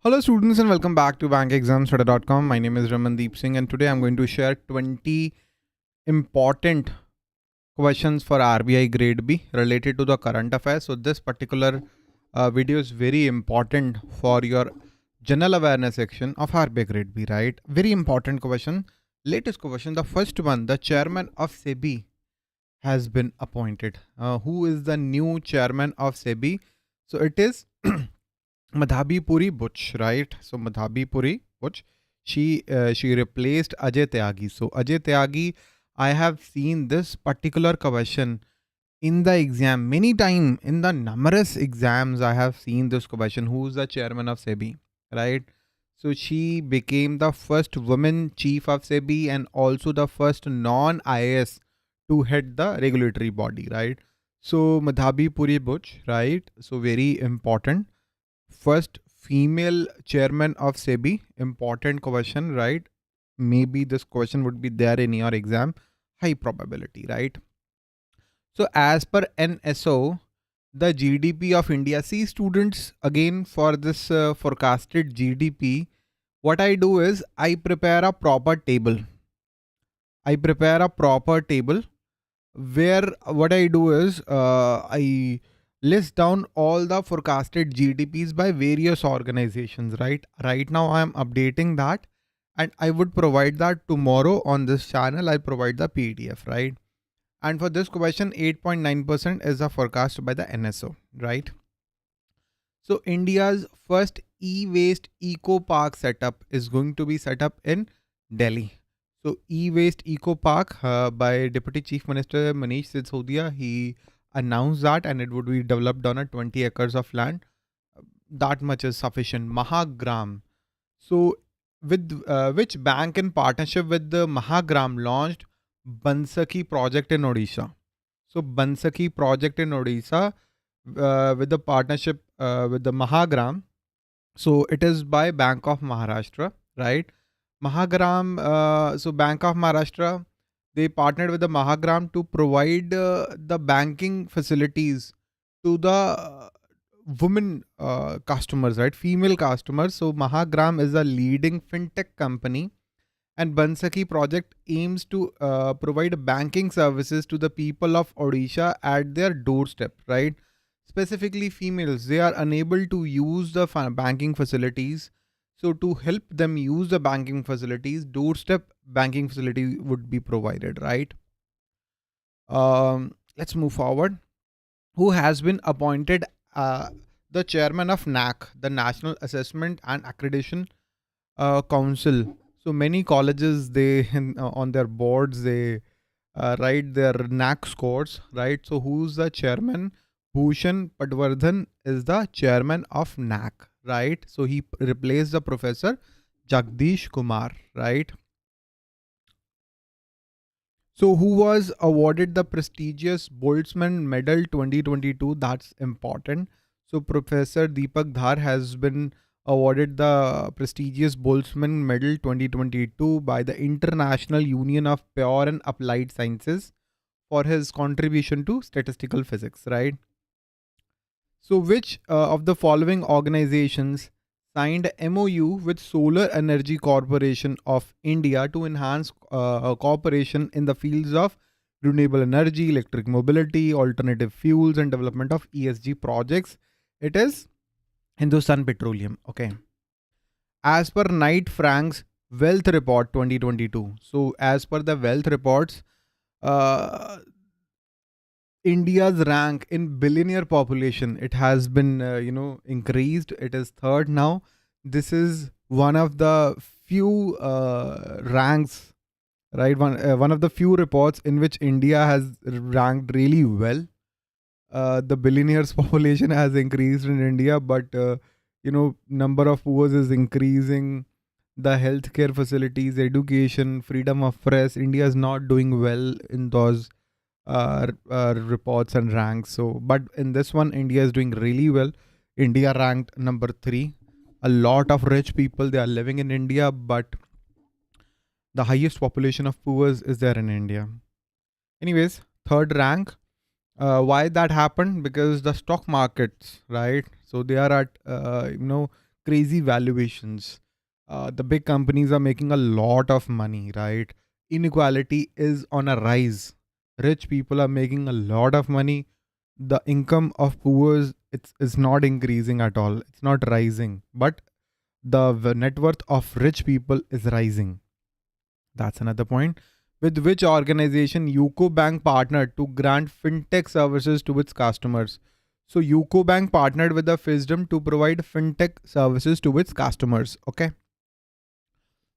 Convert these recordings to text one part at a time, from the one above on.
Hello students and welcome back to bankexamstudy.com. My name is Ramandeep Singh and today I'm going to share 20 important questions for RBI Grade B related to the current affairs. So this particular video is very important for your general awareness section of RBI Grade B, right? Very important question. Latest question, the first one, the chairman of SEBI has been appointed. Who is the new chairman of SEBI? So it is Madhabi Puri Butch, right? So Madhabi Puri Butch, she replaced Ajay Tyagi. So Ajay Tyagi, I have seen this particular question in the exam many time. In the numerous exams I have seen this question, who is the chairman of SEBI, right? So she became the first woman chief of SEBI and also the first non-IAS to head the regulatory body, right? So Madhabi Puri Butch, right? So very important, first female chairman of SEBI. Important question, right? Maybe this question would be there in your exam. High probability, right? So as per NSO, the GDP of India. See students, again for this forecasted GDP, what I do is I prepare a proper table. Where what I do is I list down all the forecasted GDPs by various organizations, right? Right now I am updating that and I would provide that tomorrow on this channel. I'll provide the PDF, right? And for this question, 8.9% is the forecast by the NSO, right? So India's first e-waste eco park setup is going to be set up in Delhi. So e-waste eco park by Deputy Chief Minister Manish Sisodia, he announced that, and it would be developed on a 20 acres of land. That much is sufficient. Mahagram. So with which bank in partnership with the Mahagram launched Bansaki project in Odisha? So Bansaki project in Odisha with the partnership with the Mahagram. So it is by Bank of Maharashtra, right? Mahagram, so Bank of Maharashtra, they partnered with the Mahagram to provide the banking facilities to the women customers, right? Female customers. So Mahagram is a leading fintech company, and Bansaki project aims to provide banking services to the people of Odisha at their doorstep, right? Specifically females, they are unable to use the banking facilities. So to help them use the banking facilities, doorstep banking facility would be provided, right? Let's move forward. Who has been appointed the chairman of NAC, the National Assessment and Accreditation Council? So many colleges, they on their boards, they write their NAC scores, right? So who's the chairman? Bhushan Patwardhan is the chairman of NAC, right? So he replaced the professor Jagdish Kumar, right? So who was awarded the prestigious Boltzmann Medal 2022? That's important. So Professor Deepak Dhar has been awarded the prestigious Boltzmann Medal 2022 by the International Union of Pure and Applied Sciences for his contribution to statistical physics, right? So which of the following organizations signed MOU with Solar Energy Corporation of India to enhance cooperation in the fields of renewable energy, electric mobility, alternative fuels, and development of ESG projects? It is Hindustan Petroleum. Okay. As per Knight Frank's Wealth Report 2022. So as per the wealth reports, uh, India's rank in billionaire population, it has been increased. It is third now. This is one of the few ranks, right? One of the few reports in which India has ranked really well. The billionaires population has increased in India, but number of poor is increasing. The healthcare facilities, education, freedom of press, India is not doing well in those reports and ranks. So, but in this one, India is doing really well. India ranked number 3. A lot of rich people, they are living in India, but the highest population of poor is there in India. Anyways, third rank. Why that happened? Because the stock markets, right? So they are at crazy valuations. The big companies are making a lot of money, right? Inequality is on a rise. Rich people are making a lot of money. The income of poor is not increasing at all. It's not rising, but the net worth of rich people is rising. That's another point. With which organization UCO Bank partnered to grant fintech services to its customers. So UCO Bank partnered with the FISDM to provide fintech services to its customers. Okay.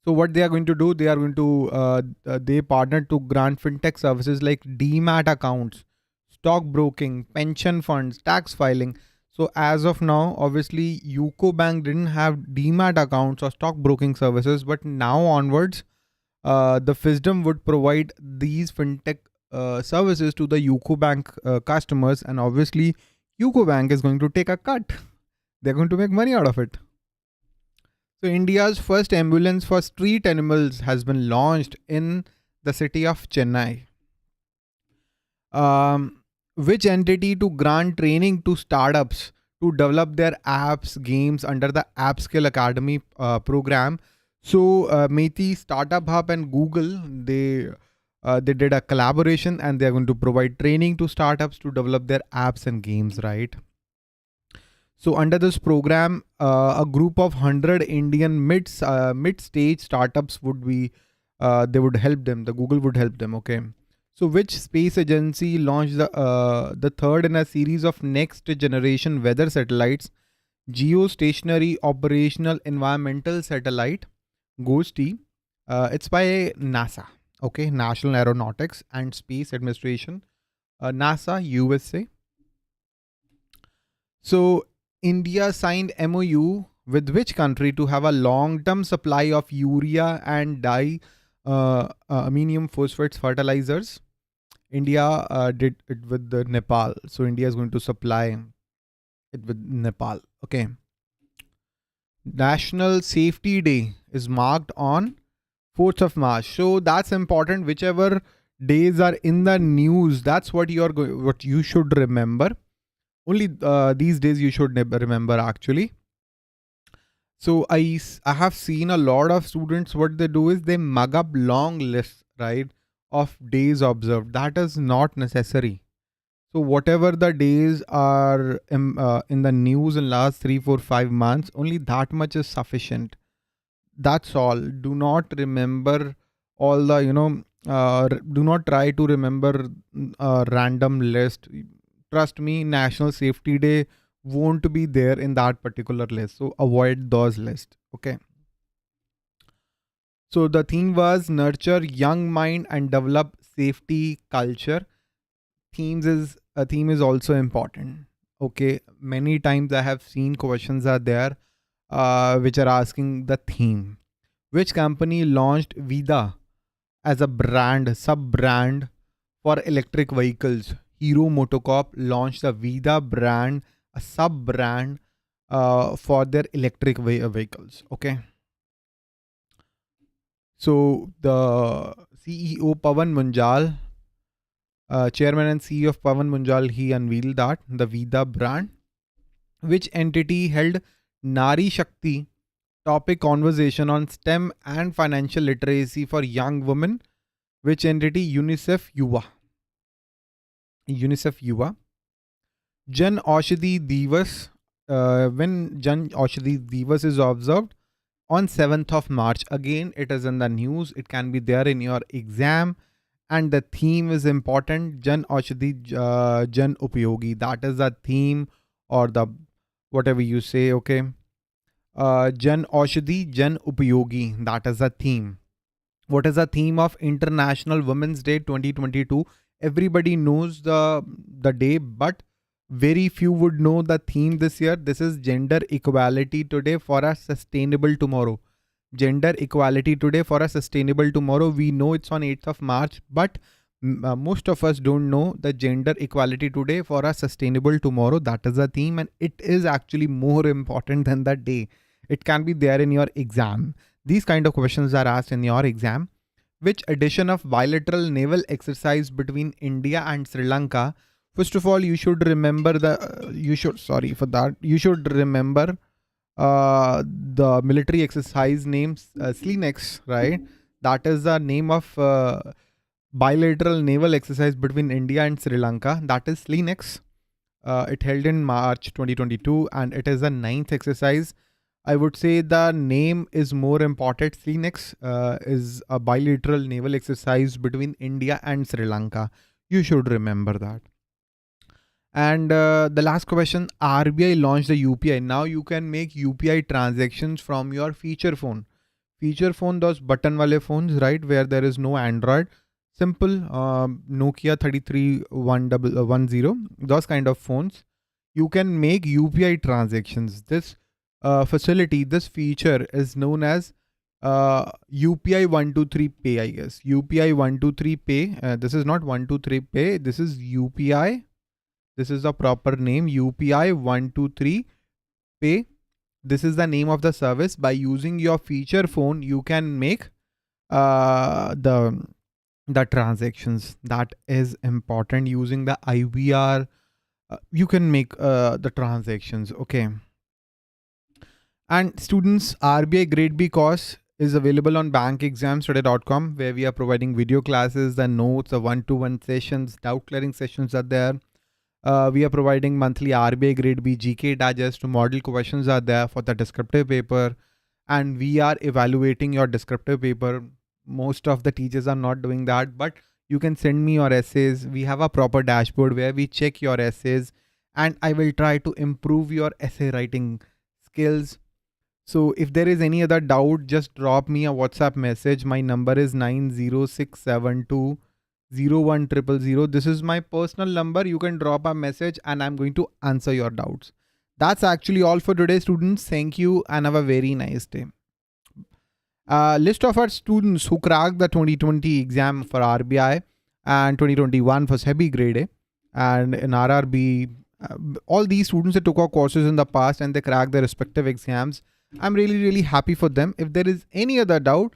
So what they are going to do, they are going to they partnered to grant fintech services like demat accounts, stock broking, pension funds, tax filing. So as of now, obviously UCO Bank didn't have demat accounts or stock broking services, but now onwards, the FISDM would provide these fintech services to the UCO Bank customers, and obviously UCO Bank is going to take a cut. They're going to make money out of it. So India's first ambulance for street animals has been launched in the city of Chennai. Which entity to grant training to startups to develop their apps, games under the App Skill Academy program? So Methi, Startup Hub, and Google, they did a collaboration, and they're going to provide training to startups to develop their apps and games, right? So under this program, a group of 100 Indian mid-stage startups would be, they would help them. The Google would help them. Okay. So which space agency launched the third in a series of next generation weather satellites, geostationary operational environmental satellite, GOST-T? It's by NASA. Okay, National Aeronautics and Space Administration, NASA, USA. So India signed MOU with which country to have a long-term supply of urea and ammonium phosphate fertilizers? India did it with the Nepal. So India is going to supply it with Nepal. Okay. National Safety Day is marked on 4th of March. So that's important. Whichever days are in the news, that's what what you should remember. Only these days you should remember actually. So I have seen a lot of students, what they do is they mug up long lists, right, of days observed. That is not necessary. So whatever the days are in the news in last 3, 4, 5 months, only that much is sufficient. That's all. Do not remember all the, do not try to remember a random list. Trust me, National Safety Day won't be there in that particular list. So avoid those lists. Okay. So the theme was nurture young mind and develop safety culture. Theme is also important. Okay. Many times I have seen questions are there which are asking the theme. Which company launched Vida as a sub-brand for electric vehicles? Hero Motocorp launched the Vida brand, a sub-brand for their electric vehicles. Okay. So the CEO Pawan Munjal, Chairman and CEO of Pawan Munjal, he unveiled that the Vida brand. Which entity held Nari Shakti topic conversation on STEM and financial literacy for young women? Which entity? UNICEF Yuva. UNICEF Yuva. Jan Aushadhi Divas. When Jan Aushadhi Divas is observed? On 7th of March. Again, it is in the news. It can be there in your exam. And the theme is important. Jan Aushadhi Jan Upyogi. That is the theme, or the whatever you say. Okay. Jan Aushadhi Jan Upyogi. That is the theme. What is the theme of International Women's Day 2022? Everybody knows the day, but very few would know the theme this year. This is gender equality today for a sustainable tomorrow. Gender equality today for a sustainable tomorrow. We know it's on 8th of March, but most of us don't know the gender equality today for a sustainable tomorrow. That is the theme, and it is actually more important than the day. It can be there in your exam. These kind of questions are asked in your exam. Which edition of bilateral naval exercise between India and Sri Lanka? First of all, you should remember you should remember the military exercise names Slinex, right? That is the name of bilateral naval exercise between India and Sri Lanka. That is Slinex. It held in March 2022 and it is the ninth exercise. I would say the name is more important. Slinex is a bilateral naval exercise between India and Sri Lanka. You should remember that. And the last question, RBI launched the UPI. Now you can make UPI transactions from your feature phone. Feature phone, those button wale phones, right? Where there is no Android. Simple Nokia 3310, those kind of phones. You can make UPI transactions. This facility, this feature is known as UPI 123 Pay, I guess. UPI 123 Pay. This is not 123 Pay. This is UPI. This is the proper name, UPI 123 Pay. This is the name of the service. By using your feature phone, you can make the transactions. That is important. Using the IVR, you can make the transactions. Okay. And students, RBI Grade B course is available on bankexamstoday.com, where we are providing video classes, the notes, the one-to-one sessions, doubt clearing sessions are there. We are providing monthly RBI Grade B GK digest. Model questions are there for the descriptive paper, and we are evaluating your descriptive paper. Most of the teachers are not doing that, but you can send me your essays. We have a proper dashboard where we check your essays, and I will try to improve your essay writing skills. So if there is any other doubt, just drop me a WhatsApp message. My number is 906720100. This is my personal number. You can drop a message and I'm going to answer your doubts. That's actually all for today, students. Thank you and have a very nice day. List of our students who cracked the 2020 exam for RBI and 2021 for SEBI Grade A and in RRB. All these students that took our courses in the past and they cracked their respective exams. I'm really happy for them. If there is any other doubt,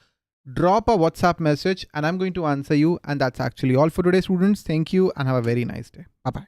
drop a WhatsApp message and I'm going to answer you. And that's actually all for today, students. Thank you and have a very nice day. Bye-bye.